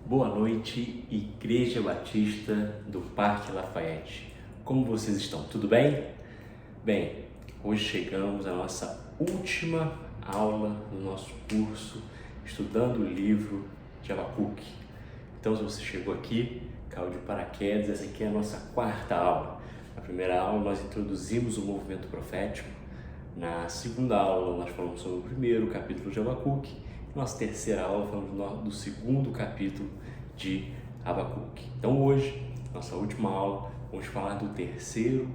Boa noite, Igreja Batista do Parque Lafayette. Como vocês estão? Tudo bem? Bem, hoje chegamos à nossa última aula do nosso curso estudando o livro de Abacuque. Então, se você chegou aqui, caiu de paraquedas, essa aqui é a nossa quarta aula. Na primeira aula nós introduzimos o movimento profético. Na segunda aula nós falamos sobre o primeiro capítulo de Abacuque. Nossa terceira aula falamos do segundo capítulo de Abacuque. Então hoje, nossa última aula, vamos falar do terceiro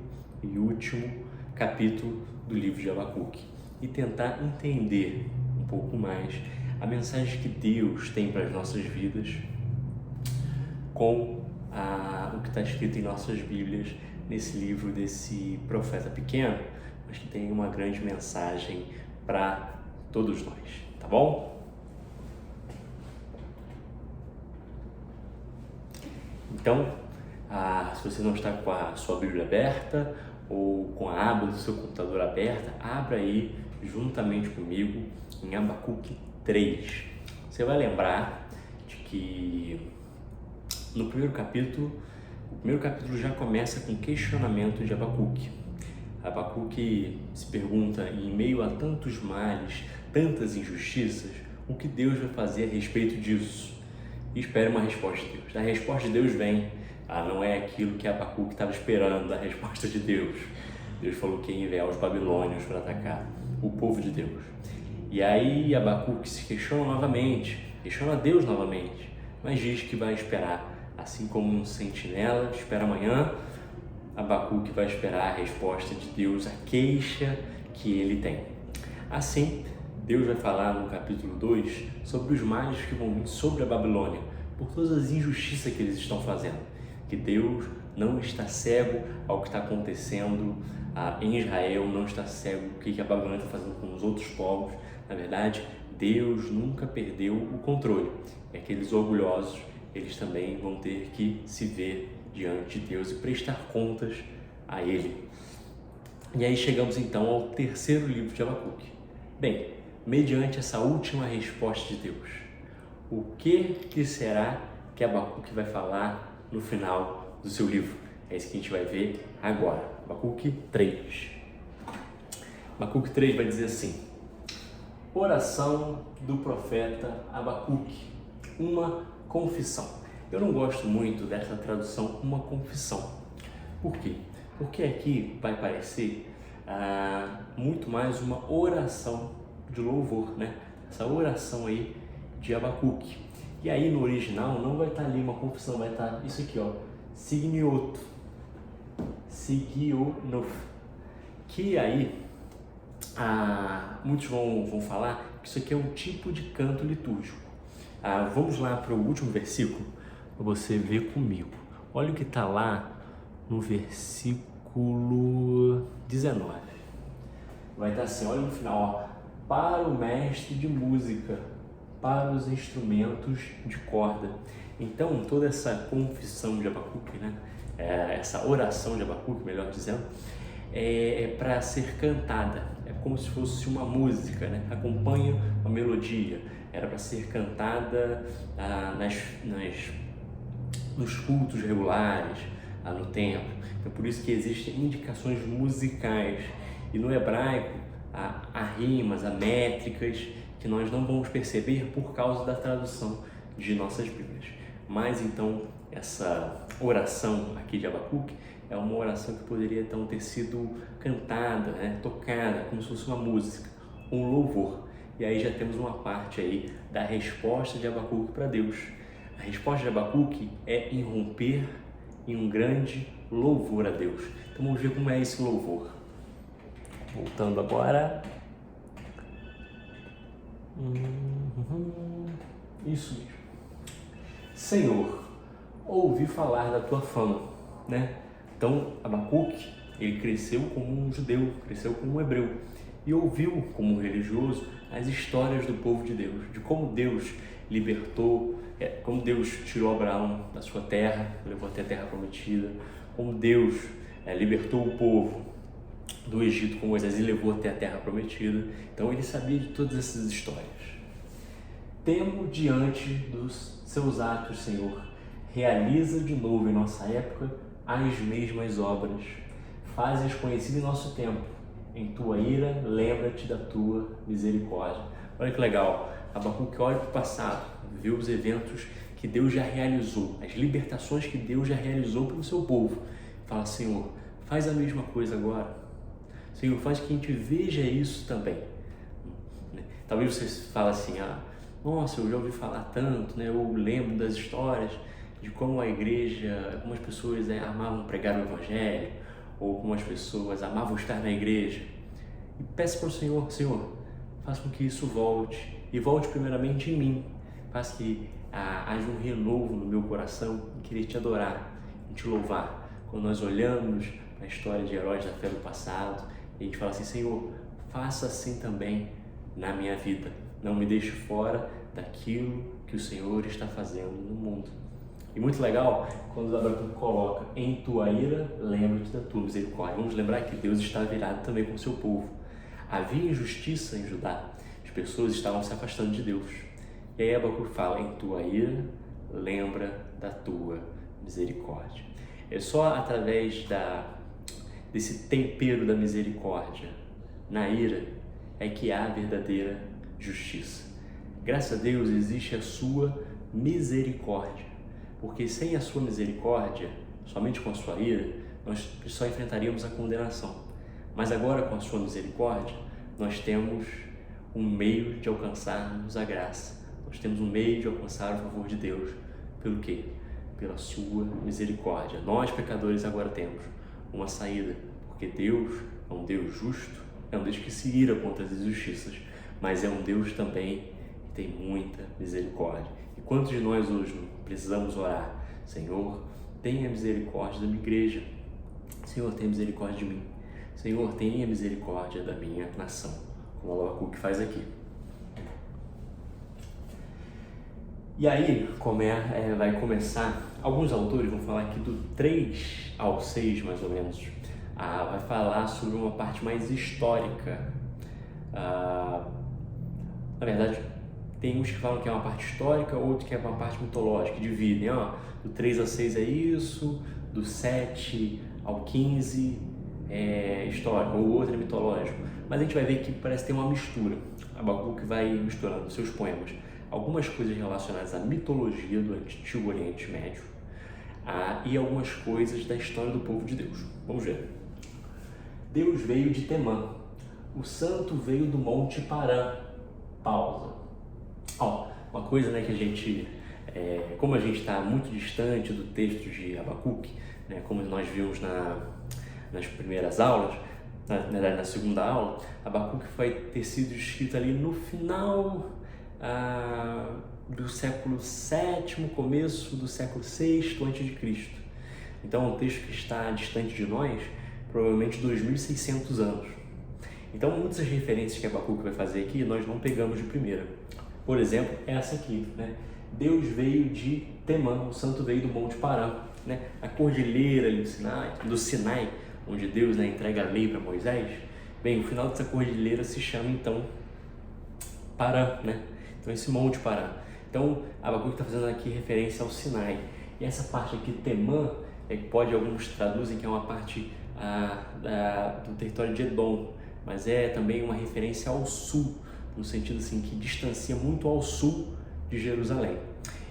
e último capítulo do livro de Abacuque e tentar entender um pouco mais a mensagem que Deus tem para as nossas vidas com o que está escrito em nossas Bíblias nesse livro desse profeta pequeno, mas que tem uma grande mensagem para todos nós, tá bom? Então, se você não está com a sua Bíblia aberta ou com a aba do seu computador aberta, abra aí juntamente comigo em Abacuque 3. Você vai lembrar de que no primeiro capítulo, o primeiro capítulo já começa com questionamento de Abacuque. Abacuque se pergunta, em meio a tantos males, tantas injustiças, o que Deus vai fazer a respeito disso? E espera uma resposta de Deus. A resposta de Deus vem, não é aquilo que Abacuque estava esperando da resposta de Deus. Deus falou que ia enviar os babilônios para atacar o povo de Deus. E aí Abacuque se questiona novamente, questiona Deus novamente, mas diz que vai esperar, assim como um sentinela espera amanhã, Abacuque vai esperar a resposta de Deus, a queixa que ele tem. Assim, Deus vai falar no capítulo 2 sobre os males que vão vir sobre a Babilônia, por todas as injustiças que eles estão fazendo. Que Deus não está cego ao que está acontecendo em Israel, não está cego ao que a Babilônia está fazendo com os outros povos. Na verdade, Deus nunca perdeu o controle. E aqueles orgulhosos, eles também vão ter que se ver diante de Deus e prestar contas a Ele. E aí chegamos então ao terceiro livro de Abacuque. Bem, mediante essa última resposta de Deus, o que será que Abacuque vai falar no final do seu livro? É isso que a gente vai ver agora. Abacuque 3. Abacuque 3 vai dizer assim: oração do profeta Abacuque, uma confissão. Eu não gosto muito dessa tradução, uma confissão. Por quê? Porque aqui vai parecer muito mais uma oração de louvor, né? Essa oração aí de Abacuque. E aí no original não vai estar ali uma confissão, vai estar isso aqui, ó, signoto, que aí muitos vão falar que isso aqui é um tipo de canto litúrgico. Vamos lá para o último versículo para você ver comigo. Olha o que está lá no versículo 19. Vai estar assim, olha no final, ó, para o mestre de música, para os instrumentos de corda. Então, toda essa confissão de Abacuque, né? Essa oração de Abacuque, melhor dizendo, é para ser cantada. É como se fosse uma música, né? Acompanha a melodia. Era para ser cantada nos cultos regulares, no templo. Então, por isso que existem indicações musicais. E no hebraico, há rimas, há métricas que nós não vamos perceber por causa da tradução de nossas Bíblias. Mas então essa oração aqui de Abacuque é uma oração que poderia então ter sido cantada, né, tocada, como se fosse uma música, um louvor. E aí já temos uma parte aí da resposta de Abacuque para Deus. A resposta de Abacuque é irromper em um grande louvor a Deus. Então vamos ver como é esse louvor. Voltando agora. Isso mesmo. Senhor, ouvi falar da tua fama, né? Então, Abacuque, ele cresceu como um judeu, cresceu como um hebreu e ouviu como um religioso as histórias do povo de Deus, de como Deus libertou, como Deus tirou Abraão da sua terra, levou até a terra prometida, como Deus libertou o povo do Egito com Moisés e levou até a terra prometida. Então ele sabia de todas essas histórias. temo diante dos seus atos, Senhor. Realiza de novo em nossa época as mesmas obras. Faz-as conhecidas em nosso tempo. Em tua ira, lembra-te da tua misericórdia. Olha que legal. Abacuque olha para o passado, vê os eventos que Deus já realizou, as libertações que Deus já realizou para o seu povo. Fala, Senhor, faz a mesma coisa agora. Senhor, faz que a gente veja isso também. Talvez você fale assim, nossa, eu já ouvi falar tanto, né? Eu lembro das histórias de como a igreja, como as pessoas amavam pregar o evangelho, ou como as pessoas amavam estar na igreja. E peça para o Senhor, Senhor, faça com que isso volte, e volte primeiramente em mim. Faça que haja um renovo no meu coração em querer te adorar, em te louvar. Quando nós olhamos para a história de heróis da fé do passado, e a gente fala assim, Senhor, faça assim também na minha vida. Não me deixe fora daquilo que o Senhor está fazendo no mundo. E muito legal quando Abacuque coloca, em tua ira, lembra-te da tua misericórdia. Vamos lembrar que Deus está virado também com o seu povo. Havia injustiça em Judá, as pessoas estavam se afastando de Deus. E aí Abacuque fala, em tua ira, lembra da tua misericórdia. É só através desse tempero da misericórdia, na ira, é que há a verdadeira justiça. Graças a Deus existe a sua misericórdia, porque sem a sua misericórdia, somente com a sua ira, nós só enfrentaríamos a condenação. Mas agora com a sua misericórdia, nós temos um meio de alcançarmos a graça. Nós temos um meio de alcançar o favor de Deus. Pelo quê? Pela sua misericórdia. Nós, pecadores, agora temos uma saída, porque Deus é um Deus justo, é um Deus que se ira contra as injustiças, mas é um Deus também que tem muita misericórdia. E quantos de nós hoje não precisamos orar? Senhor, tenha misericórdia da minha igreja. Senhor, tenha misericórdia de mim. Senhor, tenha misericórdia da minha nação, como o Abacuque faz aqui. E aí, vai começar, alguns autores vão falar aqui do 3 ao 6, mais ou menos, vai falar sobre uma parte mais histórica. Na verdade, tem uns que falam que é uma parte histórica, outros que é uma parte mitológica, que dividem, do 3 a 6 é isso, do 7 ao 15 é histórico, ou outro é mitológico. Mas a gente vai ver que parece ter uma mistura. Abacuque vai misturando seus poemas algumas coisas relacionadas à mitologia do Antigo Oriente Médio e algumas coisas da história do povo de Deus. Vamos ver. Deus veio de Temã, o santo veio do Monte Parã. Pausa. Uma coisa, né, que a gente, como a gente está muito distante do texto de Abacuque, né, como nós vimos nas primeiras aulas, na verdade na segunda aula, Abacuque vai ter sido escrito ali no final do século VII, começo do século VI a.C. Então é um texto que está distante de nós, provavelmente 2.600 anos. Então muitas das referências que Abacuque vai fazer aqui, nós não pegamos de primeira. Por exemplo, essa aqui, né? Deus veio de Temã, o santo veio do Monte Parã, né? A cordilheira ali do Sinai, onde Deus, né, entrega a lei para Moisés. Bem, o final dessa cordilheira se chama então Parã, né? Então esse Monte Parã. Então Abacuque está fazendo aqui referência ao Sinai. E essa parte aqui, Temã, alguns traduzem que é uma parte do território de Edom, mas é também uma referência ao sul, no sentido assim que distancia muito ao sul de Jerusalém.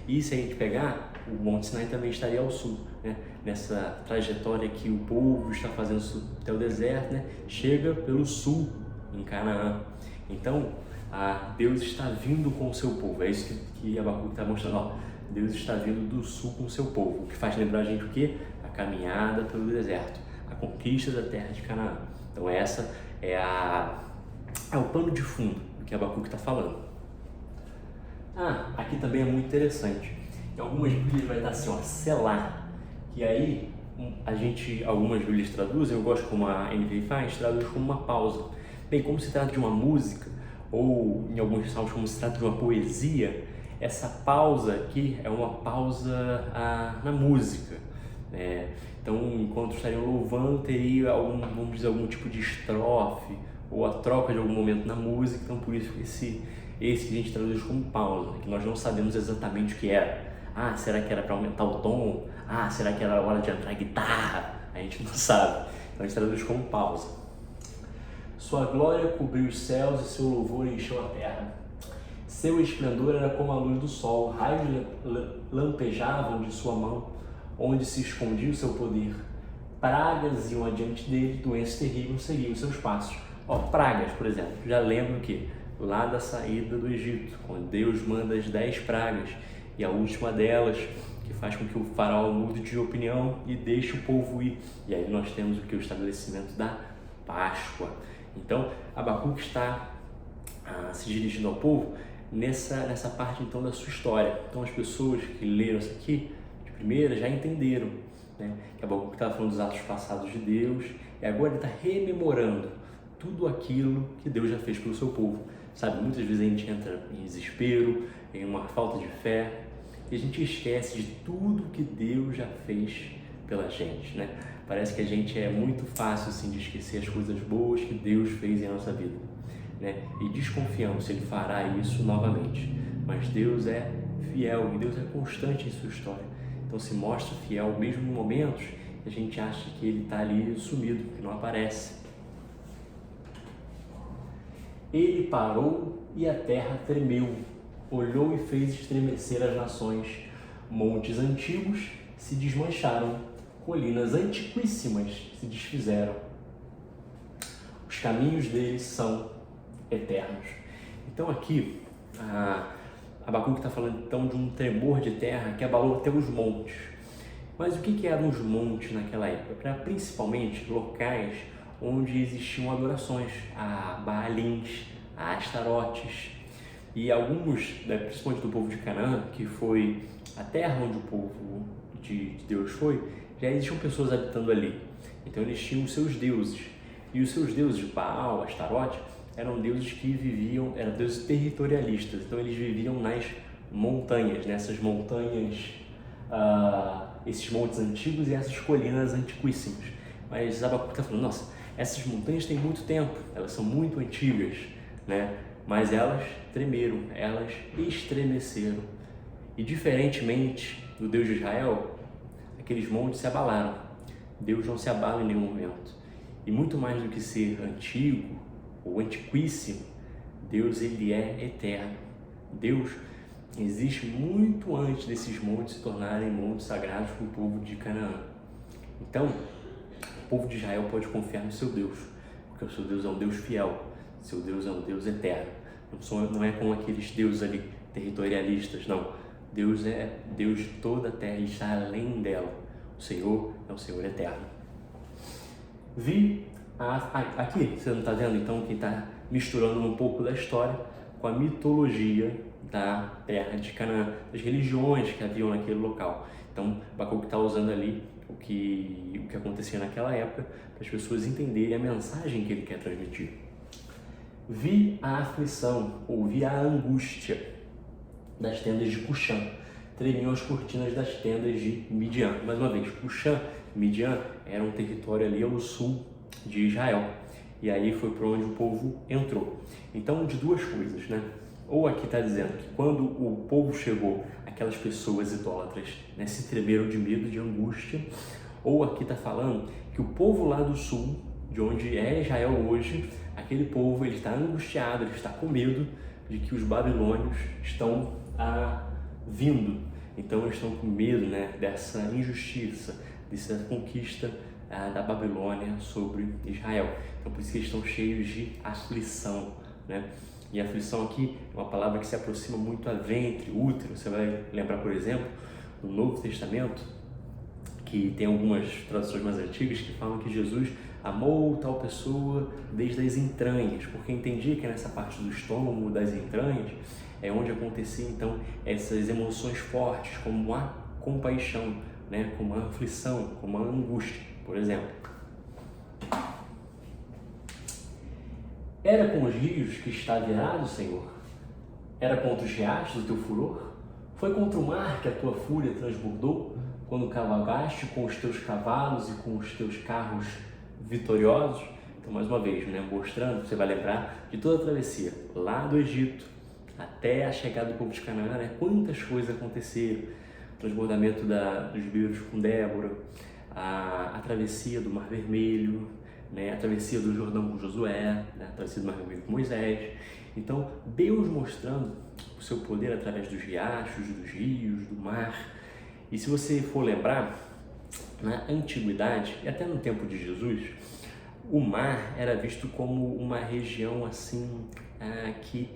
E se a gente pegar, o Monte Sinai também estaria ao sul, né? Nessa trajetória que o povo está fazendo até o deserto, né? Chega pelo sul, em Canaã. Então, Deus está vindo com o seu povo. É isso que Abacuque está mostrando. Deus está vindo do sul com o seu povo, o que faz lembrar a gente o quê? A caminhada pelo deserto, a conquista da terra de Canaã. Então essa é o pano de fundo do que Abacuque está falando. Aqui também é muito interessante. Em algumas Bíblias vai estar assim, Selá, que aí algumas Bíblias traduzem, eu gosto como a NVI faz, traduz como uma pausa. Bem, como se trata de uma música, ou em alguns salmos como se trata de uma poesia, essa pausa aqui é uma pausa na música. Então, enquanto estariam louvando, teria algum tipo de estrofe ou a troca de algum momento na música. Então, por isso esse que a gente traduz como pausa, que nós não sabemos exatamente o que era. Ah, será que era para aumentar o tom? Ah, será que era a hora de entrar a guitarra? A gente não sabe. Então a gente traduz como pausa. Sua glória cobriu os céus e seu louvor encheu a terra. Seu esplendor era como a luz do sol, raios lampejavam de sua mão, onde se escondia o seu poder. Pragas iam adiante dele, doenças terríveis seguiam seus passos. Pragas, por exemplo, já lembro que lá da saída do Egito, quando Deus manda as 10 pragas, e a última delas, que faz com que o faraó mude de opinião e deixe o povo ir. E aí nós temos o que? O estabelecimento da Páscoa. Então, Abacuque está se dirigindo ao povo nessa parte então da sua história. Então as pessoas que leram isso aqui de primeira já entenderam, né, que Abacuque estava falando dos atos passados de Deus e agora ele está rememorando tudo aquilo que Deus já fez pelo seu povo. Sabe, muitas vezes a gente entra em desespero, em uma falta de fé e a gente esquece de tudo que Deus já fez pela gente, né? Parece que a gente é muito fácil assim, de esquecer as coisas boas que Deus fez em nossa vida, né? E desconfiamos se Ele fará isso novamente. Mas Deus é fiel e Deus é constante em sua história. Então se mostra fiel mesmo em momentos que a gente acha que Ele está ali sumido, que não aparece. Ele parou e a terra tremeu, olhou e fez estremecer as nações. Montes antigos se desmancharam, colinas antiquíssimas se desfizeram. Os caminhos deles são eternos. Então aqui, Abacuque está falando então de um tremor de terra que abalou até os montes. Mas o que eram os montes naquela época? Eram principalmente locais onde existiam adorações a Baalins, a Astarotes. E alguns, principalmente do povo de Canaã, que foi a terra onde o povo de Deus foi, já existiam pessoas habitando ali. Então eles tinham os seus deuses. E os seus deuses, Baal, Astarote, eram deuses que viviam, eram deuses territorialistas. Então eles viviam nas montanhas, nessas montanhas, esses montes antigos e essas colinas antiquíssimas. Mas Abacuque está falando, nossa, essas montanhas têm muito tempo, elas são muito antigas, né? Mas elas tremeram, elas estremeceram. E diferentemente do Deus de Israel, aqueles montes se abalaram. Deus não se abala em nenhum momento. E muito mais do que ser antigo ou antiquíssimo, Deus ele é eterno. Deus existe muito antes desses montes se tornarem montes sagrados para o povo de Canaã. Então, o povo de Israel pode confiar no seu Deus, porque o seu Deus é um Deus fiel, seu Deus é um Deus eterno. Não é como aqueles deuses ali territorialistas, não. Deus é Deus de toda a terra e está além dela. O Senhor é o Senhor eterno. Aqui, você não está vendo então que está misturando um pouco da história com a mitologia da terra de Canaã, das religiões que haviam naquele local. Então, Abacuque está usando ali o que acontecia naquela época para as pessoas entenderem a mensagem que ele quer transmitir. Vi a aflição, ou vi a angústia das tendas de Cuxã, tremiam as cortinas das tendas de Midian. Mais uma vez, Cuxã e Midian era um território ali ao sul de Israel. E aí foi para onde o povo entrou. Então, de duas coisas, né? Ou aqui está dizendo que quando o povo chegou, aquelas pessoas idólatras, né, se tremeram de medo, de angústia. Ou aqui está falando que o povo lá do sul, de onde é Israel hoje, aquele povo ele está angustiado, ele está com medo de que os babilônios estão vindo. Então eles estão com medo, né, dessa injustiça, dessa conquista da Babilônia sobre Israel. Então por isso que eles estão cheios de aflição, né? E aflição aqui é uma palavra que se aproxima muito a ventre, útero. Você vai lembrar, por exemplo, no Novo Testamento, que tem algumas traduções mais antigas que falam que Jesus amou tal pessoa desde as entranhas, porque entendia que nessa parte do estômago, das entranhas, é onde acontecia então essas emoções fortes, como a compaixão, né? Como a aflição, como a angústia, por exemplo. Era com os rios que está virado, Senhor? Era contra os riachos do teu furor? Foi contra o mar que a tua fúria transbordou, quando cavalgaste com os teus cavalos e com os teus carros vitoriosos? Então, mais uma vez, né, mostrando, você vai lembrar de toda a travessia, lá do Egito até a chegada do povo de Canaã, né? Quantas coisas aconteceram. O transbordamento dos ribeiros com Débora, a travessia do Mar Vermelho, né? A travessia do Jordão com Josué, né? A travessia do Mar Vermelho com Moisés. Então, Deus mostrando o seu poder através dos riachos, dos rios, do mar. E se você for lembrar, na antiguidade, e até no tempo de Jesus, o mar era visto como uma região assim que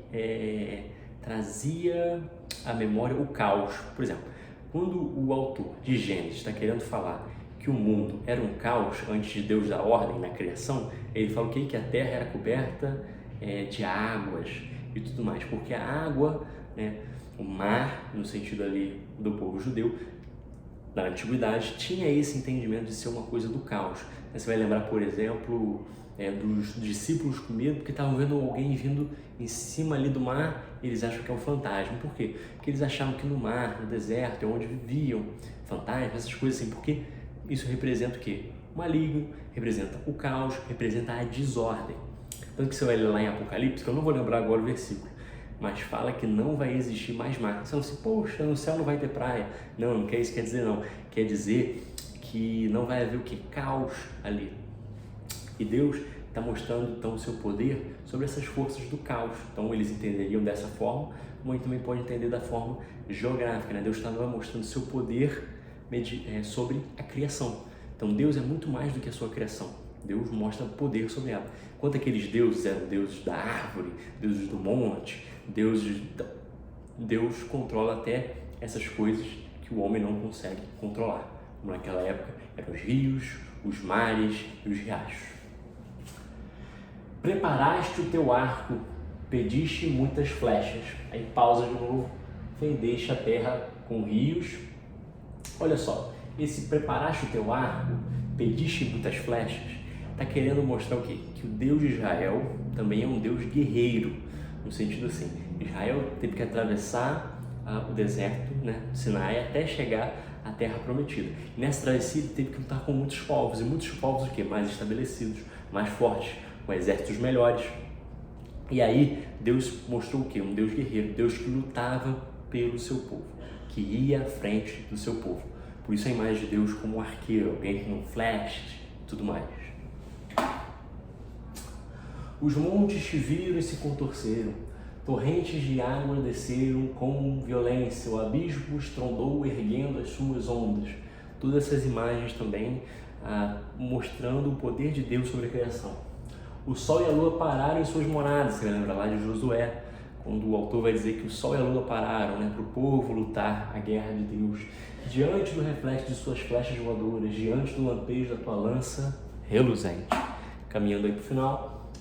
trazia à memória o caos. Por exemplo, quando o autor de Gênesis está querendo falar que o mundo era um caos antes de Deus dar ordem na criação, ele fala que a terra era coberta de águas e tudo mais, porque a água, né, o mar, no sentido ali do povo judeu, na antiguidade, tinha esse entendimento de ser uma coisa do caos. Você vai lembrar, por exemplo, dos discípulos com medo porque estavam vendo alguém vindo em cima ali do mar e eles acham que é um fantasma. Por quê? Porque eles achavam que no mar, no deserto, é onde viviam fantasmas, essas coisas assim, porque isso representa o quê? O maligno, representa o caos, representa a desordem. Tanto que você vai ler lá em Apocalipse, que eu não vou lembrar agora o versículo, mas fala que não vai existir mais mar. Você não se, poxa, no céu não vai ter praia. Não, não quer isso, quer dizer não. Quer dizer que não vai haver o que? Caos ali. E Deus está mostrando então o seu poder sobre essas forças do caos. Então eles entenderiam dessa forma, como a gente também pode entender da forma geográfica, né? Deus estava mostrando o seu poder sobre a criação. Então Deus é muito mais do que a sua criação. Deus mostra poder sobre ela. Enquanto aqueles deuses eram deuses da árvore, deuses do monte, Deus controla até essas coisas que o homem não consegue controlar. Como naquela época eram os rios, os mares e os riachos. Preparaste o teu arco, pediste muitas flechas. Aí pausa de novo, fendeste a terra com rios. Olha só, esse preparaste o teu arco, pediste muitas flechas, está querendo mostrar o quê? Que o Deus de Israel também é um Deus guerreiro, no sentido assim, Israel teve que atravessar o deserto, né, Sinai, até chegar à terra prometida. E nessa travessia ele teve que lutar com muitos povos, e muitos povos o quê? Mais estabelecidos, mais fortes, com exércitos melhores. E aí Deus mostrou o quê? Um Deus guerreiro, Deus que lutava pelo seu povo, que ia à frente do seu povo. Por isso a imagem de Deus como um arqueiro, alguém com flechas e tudo mais. Os montes te viram e se contorceram, torrentes de água desceram com violência, o abismo estrondou erguendo as suas ondas. Todas essas imagens também mostrando o poder de Deus sobre a criação. O sol e a lua pararam em suas moradas, você lembra lá de Josué, quando o autor vai dizer que o sol e a lua pararam, né, para o povo lutar a guerra de Deus. Diante do reflexo de suas flechas voadoras, diante do lampejo da tua lança reluzente. Caminhando aí para o final.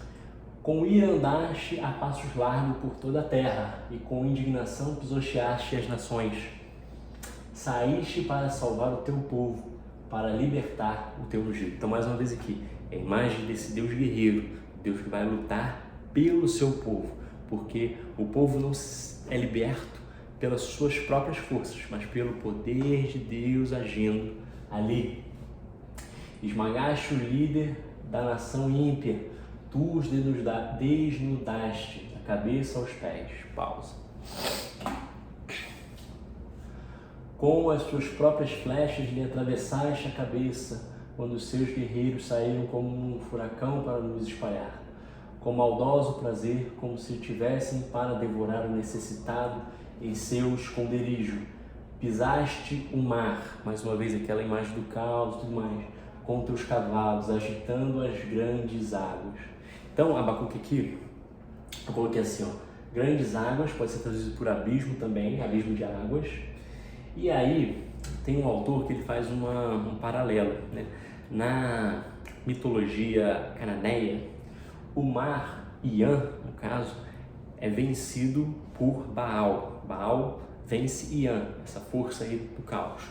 Com ira andaste a passos largos por toda a terra, e com indignação pisoteaste as nações. Saíste para salvar o teu povo, para libertar o teu ungido. Então, mais uma vez aqui, é a imagem desse Deus guerreiro, Deus que vai lutar pelo seu povo, porque o povo não é liberto pelas suas próprias forças, mas pelo poder de Deus agindo ali. Esmagaste o líder da nação ímpia, tu os desnudaste da cabeça aos pés. Pausa. Com as suas próprias flechas lhe atravessaste a cabeça, quando os seus guerreiros saíram como um furacão para nos espalhar. Com maldoso prazer, como se tivessem para devorar o necessitado em seu esconderijo. Pisaste o mar, mais uma vez aquela imagem do caos e tudo mais, com teus cavalos, agitando as grandes águas. Então, Abacuque aqui, eu coloquei assim, ó, grandes águas, pode ser traduzido por abismo também, abismo de águas. E aí, tem um autor que ele faz um paralelo, né? Na mitologia cananeia, o mar Iã, no caso, é vencido por Baal. Baal vence Iã, essa força aí do caos.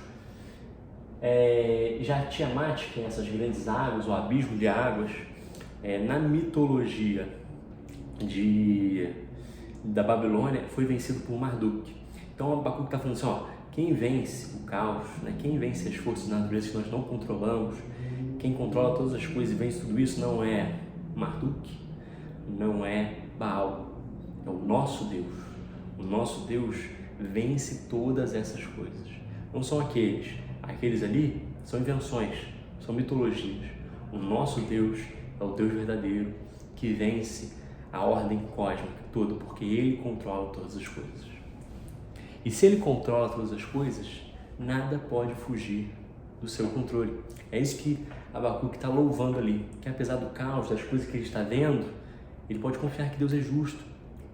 Já Tiamat, que é essas grandes águas, o abismo de águas, na mitologia da Babilônia, foi vencido por Marduk. Então, o Abacuque está falando assim, ó, quem vence o caos, né? Quem vence as forças da natureza que nós não controlamos, quem controla todas as coisas e vence tudo isso não é Marduk, não é Baal, é o nosso Deus, O nosso Deus vence todas essas coisas. Não são aqueles ali são invenções, são mitologias. O nosso Deus é o Deus verdadeiro que vence a ordem cósmica toda, porque Ele controla todas as coisas. E se Ele controla todas as coisas, nada pode fugir do seu controle. É isso que Abacuque está louvando ali, que apesar do caos, das coisas que ele está vendo, ele pode confiar que Deus é justo,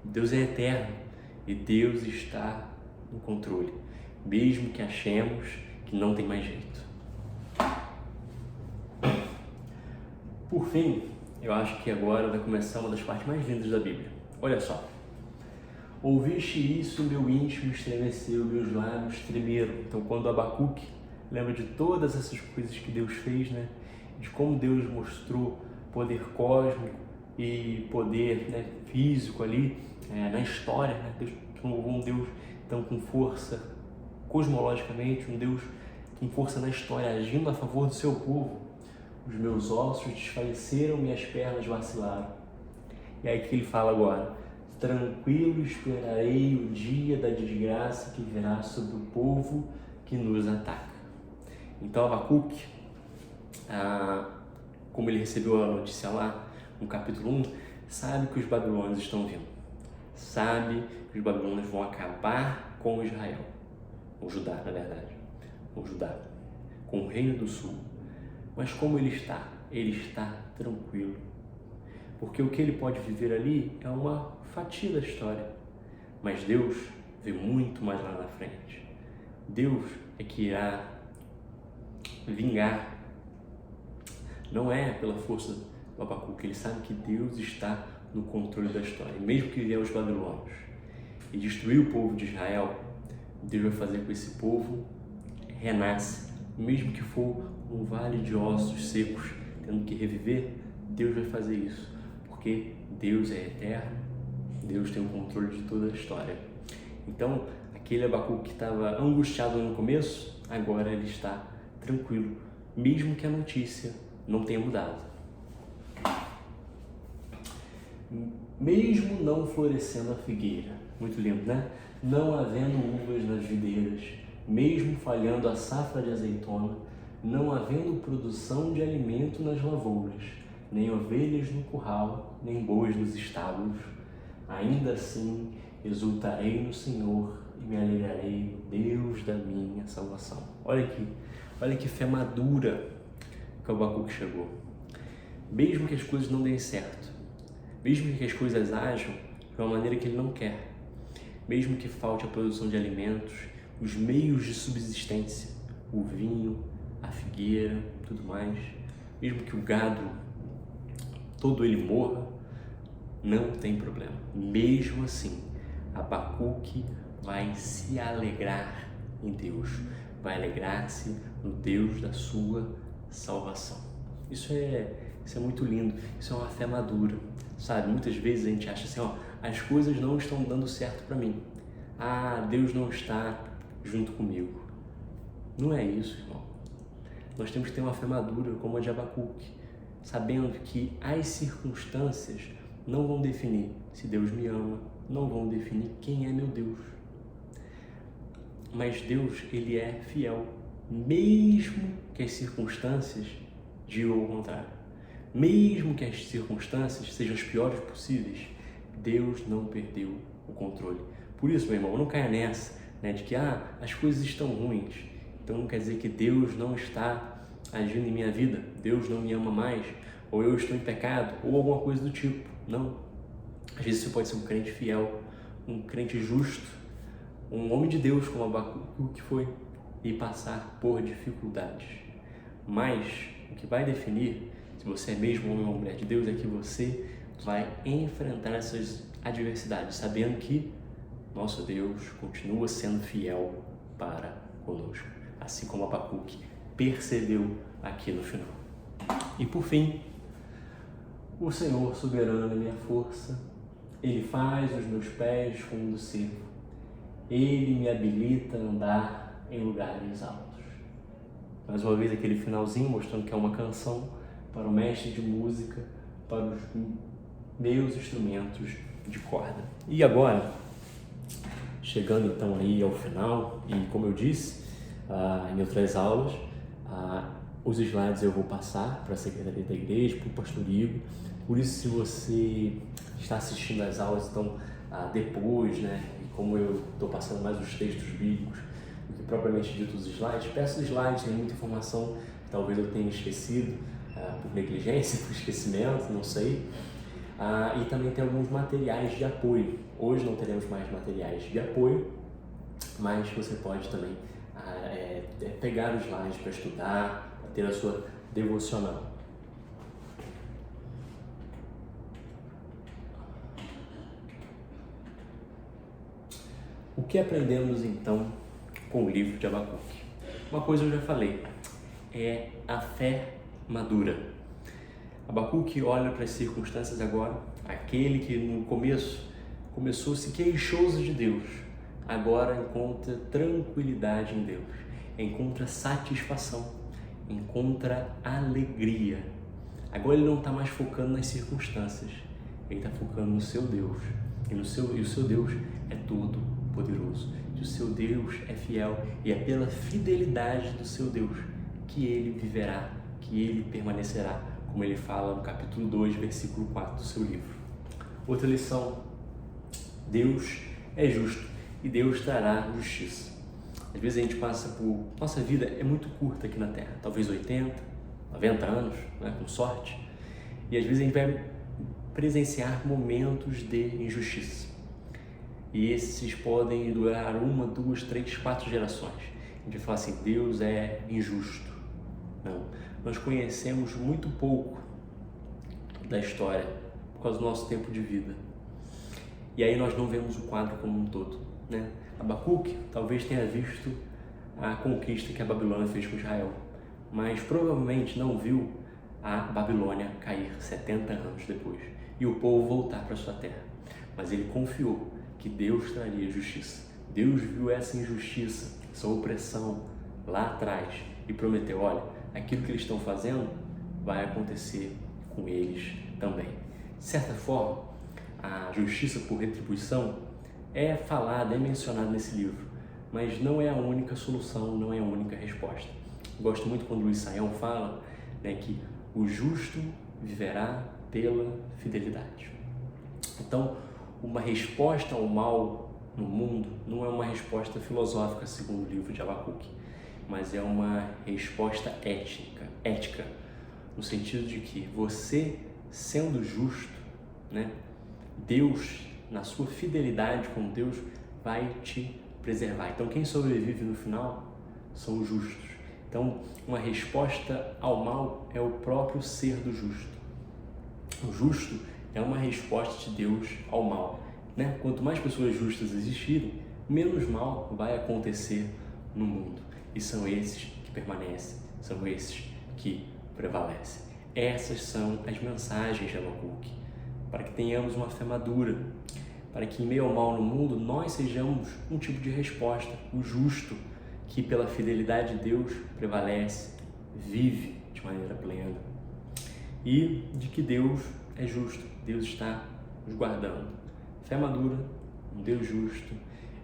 Deus é eterno e Deus está no controle, mesmo que achemos que não tem mais jeito. Por fim, eu acho que agora vai começar uma das partes mais lindas da Bíblia. Olha só. Ouviste isso, meu íntimo estremeceu, meus lábios tremeram. Então, quando Abacuque lembra de todas essas coisas que Deus fez, né? De como Deus mostrou poder cósmico e poder, né, físico ali na história, né? Deus provou um Deus então com força cosmologicamente, um Deus com força na história, agindo a favor do seu povo. Os meus ossos desfaleceram, minhas pernas vacilaram. E aí que ele fala agora: tranquilo esperarei o dia da desgraça que virá sobre o povo que nos ataca. Então Abacuque, como ele recebeu a notícia lá no capítulo 1, sabe que os babilônios estão vindo. Sabe que os babilônios vão acabar com Israel, com Judá, na verdade, com Judá, com o reino do sul. Mas como ele está? Ele está tranquilo. Porque o que ele pode viver ali é uma fatia da história. Mas Deus vê muito mais lá na frente. Deus é que irá vingar. Não é pela força do Abacuque, ele sabe que Deus está no controle da história. E mesmo que vier os babilônios e destruir o povo de Israel, Deus vai fazer com que esse povo renasça. Mesmo que for um vale de ossos secos, tendo que reviver, Deus vai fazer isso. Porque Deus é eterno, Deus tem o controle de toda a história. Então, aquele Abacuque que estava angustiado no começo, agora ele está tranquilo, mesmo que a notícia não tenha mudado. Mesmo não florescendo a figueira, muito lindo, né? Não havendo uvas nas videiras, mesmo falhando a safra de azeitona, não havendo produção de alimento nas lavouras, nem ovelhas no curral, nem bois nos estábulos, ainda assim exultarei no Senhor e me alegrarei no Deus da minha salvação. Olha que fé madura que o Abacuque chegou. Mesmo que as coisas não deem certo, mesmo que as coisas ajam de uma maneira que ele não quer, mesmo que falte a produção de alimentos, os meios de subsistência, o vinho, a figueira, tudo mais, mesmo que o gado todo ele morra, não tem problema. Mesmo assim, Abacuque vai se alegrar em Deus, vai alegrar-se no Deus da sua salvação. Isso é muito lindo, isso é uma fé madura, sabe? Muitas vezes a gente acha assim, as coisas não estão dando certo para mim. Deus não está junto comigo. Não é isso, irmão. Nós temos que ter uma fé madura como a de Abacuque, sabendo que as circunstâncias não vão definir se Deus me ama, não vão definir quem é meu Deus. Mas Deus, ele é fiel, mesmo que as circunstâncias digam o contrário. Mesmo que as circunstâncias sejam as piores possíveis, Deus não perdeu o controle. Por isso, meu irmão, não caia nessa, né, de que as coisas estão ruins, então não quer dizer que Deus não está agindo em minha vida, Deus não me ama mais, ou eu estou em pecado, ou alguma coisa do tipo. Não. Às vezes você pode ser um crente fiel, um crente justo, um homem de Deus como Abacuque que foi, e passar por dificuldades. Mas o que vai definir se você é mesmo um homem ou uma mulher de Deus é que você vai enfrentar essas adversidades, sabendo que nosso Deus continua sendo fiel para conosco, assim como Abacuque percebeu aqui no final. E por fim, o Senhor soberano é minha força, Ele faz os meus pés como do cervo, Ele me habilita a andar em lugares altos. Mais uma vez aquele finalzinho mostrando que é uma canção para o mestre de música, para os meus instrumentos de corda. E agora, chegando então aí ao final e como eu disse em outras aulas, os slides eu vou passar para a secretaria da igreja, para o pastor Igor. Por isso, se você está assistindo às aulas então depois, né, e como eu estou passando mais os textos bíblicos do que propriamente dito os slides, peço os slides, tem muita informação que talvez eu tenha esquecido por negligência, por esquecimento, não sei. E também tem alguns materiais de apoio. Hoje não teremos mais materiais de apoio, mas você pode também pegar os slides para estudar, para ter a sua devocional. O que aprendemos então com o livro de Abacuque? Uma coisa eu já falei, é a fé madura. Abacuque olha para as circunstâncias agora, aquele que no começo começou-se queixoso de Deus, agora encontra tranquilidade em Deus, encontra satisfação, encontra alegria. Agora ele não está mais focando nas circunstâncias, ele está focando no seu Deus, e o seu Deus é todo poderoso, e o seu Deus é fiel, e é pela fidelidade do seu Deus que ele viverá, que ele permanecerá, como ele fala no capítulo 2, versículo 4 do seu livro. Outra lição: Deus é justo e Deus trará justiça. Às vezes a gente passa por... Nossa vida é muito curta aqui na Terra, talvez 80, 90 anos, né, com sorte, e às vezes a gente vai presenciar momentos de injustiça. E esses podem durar 1, 2, 3, 4 gerações. A gente vai falar assim: Deus é injusto. Não, nós conhecemos muito pouco da história por causa do nosso tempo de vida. E aí nós não vemos o quadro como um todo, né? Abacuque talvez tenha visto a conquista que a Babilônia fez com Israel, mas provavelmente não viu a Babilônia cair 70 anos depois e o povo voltar para sua terra. Mas ele confiou que Deus traria justiça. Deus viu essa injustiça, essa opressão lá atrás e prometeu: olha, aquilo que eles estão fazendo vai acontecer com eles também. De certa forma, a justiça por retribuição é falada, é mencionada nesse livro, mas não é a única solução, não é a única resposta. Gosto muito quando Luiz Saião fala, né, que o justo viverá pela fidelidade. Então, uma resposta ao mal no mundo não é uma resposta filosófica, segundo o livro de Abacuque, mas é uma resposta ética, no sentido de que você, sendo justo, né, Deus, na sua fidelidade com Deus, vai te preservar. Então, quem sobrevive no final são os justos. Então, uma resposta ao mal é o próprio ser do justo. O justo é uma resposta de Deus ao mal, né? Quanto mais pessoas justas existirem, menos mal vai acontecer no mundo. E são esses que permanecem, são esses que prevalecem. Essas são as mensagens de Abacuque, para que tenhamos uma fé madura, para que em meio ao mal no mundo nós sejamos um tipo de resposta, o justo, que pela fidelidade de Deus prevalece, vive de maneira plena, e de que Deus é justo, Deus está nos guardando. Fé madura, um Deus justo,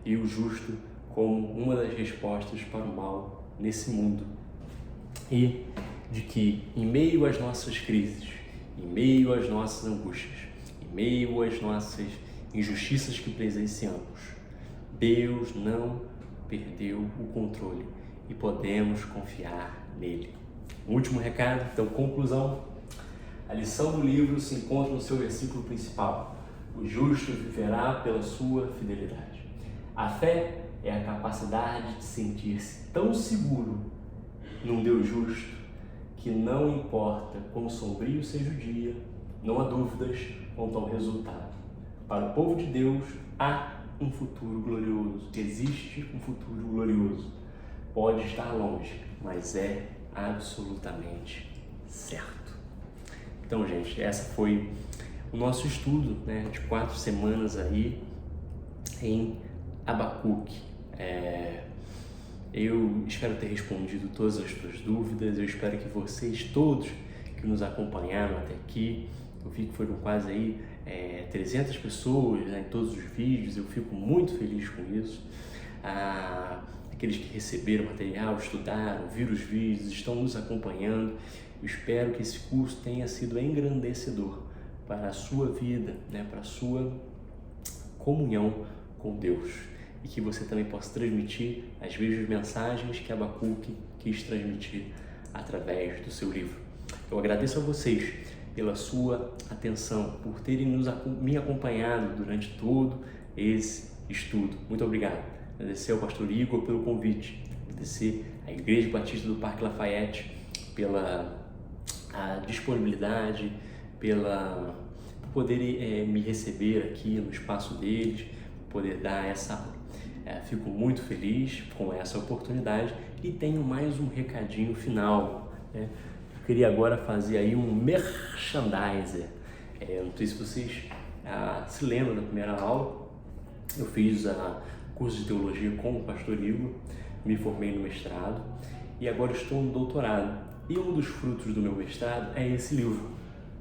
e o justo como uma das respostas para o mal nesse mundo. E de que em meio às nossas crises, em meio às nossas angústias, em meio às nossas injustiças que presenciamos, Deus não perdeu o controle e podemos confiar nele. Último recado, então, conclusão. A lição do livro se encontra no seu versículo principal: o justo viverá pela sua fidelidade. A fé é a capacidade de sentir-se tão seguro num Deus justo que não importa quão sombrio seja o dia, não há dúvidas quanto ao resultado. Para o povo de Deus há um futuro glorioso. Existe um futuro glorioso. Pode estar longe, mas é absolutamente certo. Então, gente, essa foi o nosso estudo, né, de 4 semanas aí em Abacuque. Eu espero ter respondido todas as suas dúvidas. Eu espero que vocês todos que nos acompanharam até aqui, eu vi que foram quase aí 300 pessoas, né, em todos os vídeos, eu fico muito feliz com isso. Aqueles que receberam material, estudaram, viram os vídeos, estão nos acompanhando. Eu espero que esse curso tenha sido engrandecedor para a sua vida, né, para a sua comunhão com Deus, e que você também possa transmitir as mesmas mensagens que Abacuque quis transmitir através do seu livro. Eu agradeço a vocês pela sua atenção, por terem me acompanhado durante todo esse estudo. Muito obrigado. Agradecer ao pastor Igor pelo convite, agradecer à Igreja Batista do Parque Lafayette pela disponibilidade, por poder me receber aqui no espaço deles, poder dar essa aula. Fico muito feliz com essa oportunidade e tenho mais um recadinho final, né? Eu queria agora fazer aí um merchandiser. Não sei se vocês se lembram da primeira aula. Eu fiz curso de teologia com o pastor Igor, me formei no mestrado e agora estou no doutorado. E um dos frutos do meu mestrado é esse livro,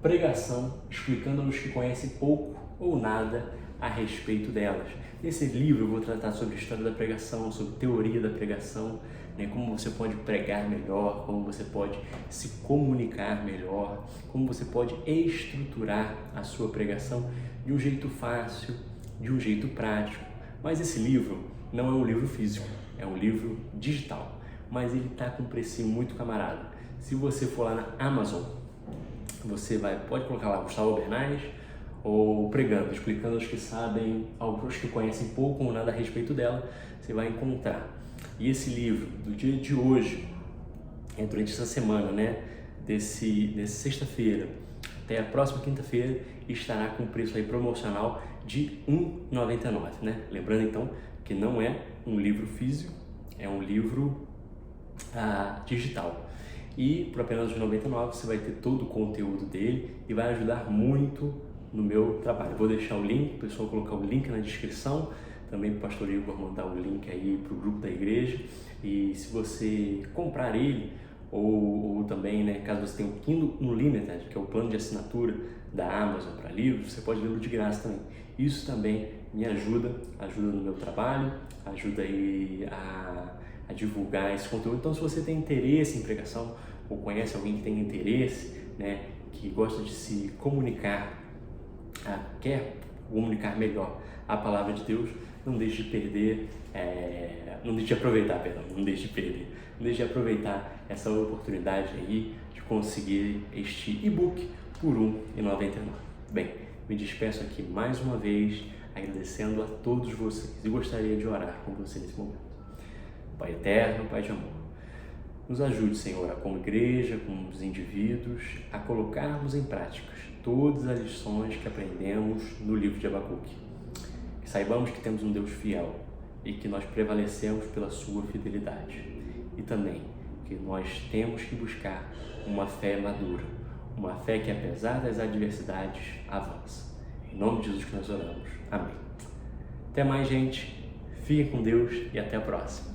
Pregação, explicando aos que conhecem pouco ou nada a respeito delas. Nesse livro eu vou tratar sobre a história da pregação, sobre teoria da pregação, né, como você pode pregar melhor, como você pode se comunicar melhor, como você pode estruturar a sua pregação de um jeito fácil, de um jeito prático. Mas esse livro não é um livro físico, é um livro digital, mas ele está com um precinho muito camarada. Se você for lá na Amazon, você pode colocar lá Gustavo Bernais ou Pregando, explicando aos que sabem, aos que conhecem pouco ou nada a respeito dela, você vai encontrar. E esse livro, do dia de hoje, durante essa semana, né, desse sexta-feira até a próxima quinta-feira, estará com preço aí promocional de R$ 1,99, né? Lembrando então que não é um livro físico, é um livro digital. E por apenas R$ 1,99 você vai ter todo o conteúdo dele e vai ajudar muito no meu trabalho. Vou deixar o link, o pessoal colocar o link na descrição, também para o pastor Igor mandar o link aí para o grupo da igreja. E se você comprar ele, ou também, né, caso você tenha o Kindle Unlimited, que é o plano de assinatura da Amazon para livros, você pode lê-lo de graça também. Isso também me ajuda no meu trabalho, ajuda aí a divulgar esse conteúdo. Então, se você tem interesse em pregação ou conhece alguém que tem interesse, né, que gosta de se comunicar, quer comunicar melhor a palavra de Deus, não deixe de aproveitar essa oportunidade aí de conseguir este e-book por R$ 1,99. Bem, me despeço aqui mais uma vez, agradecendo a todos vocês e gostaria de orar com você nesse momento. Pai eterno, Pai de amor, nos ajude, Senhor, como igreja, como os indivíduos, a colocarmos em práticas todas as lições que aprendemos no livro de Abacuque. Que saibamos que temos um Deus fiel e que nós prevalecemos pela sua fidelidade. E também que nós temos que buscar uma fé madura, uma fé que, apesar das adversidades, avança. Em nome de Jesus que nós oramos. Amém. Até mais, gente. Fiquem com Deus e até a próxima.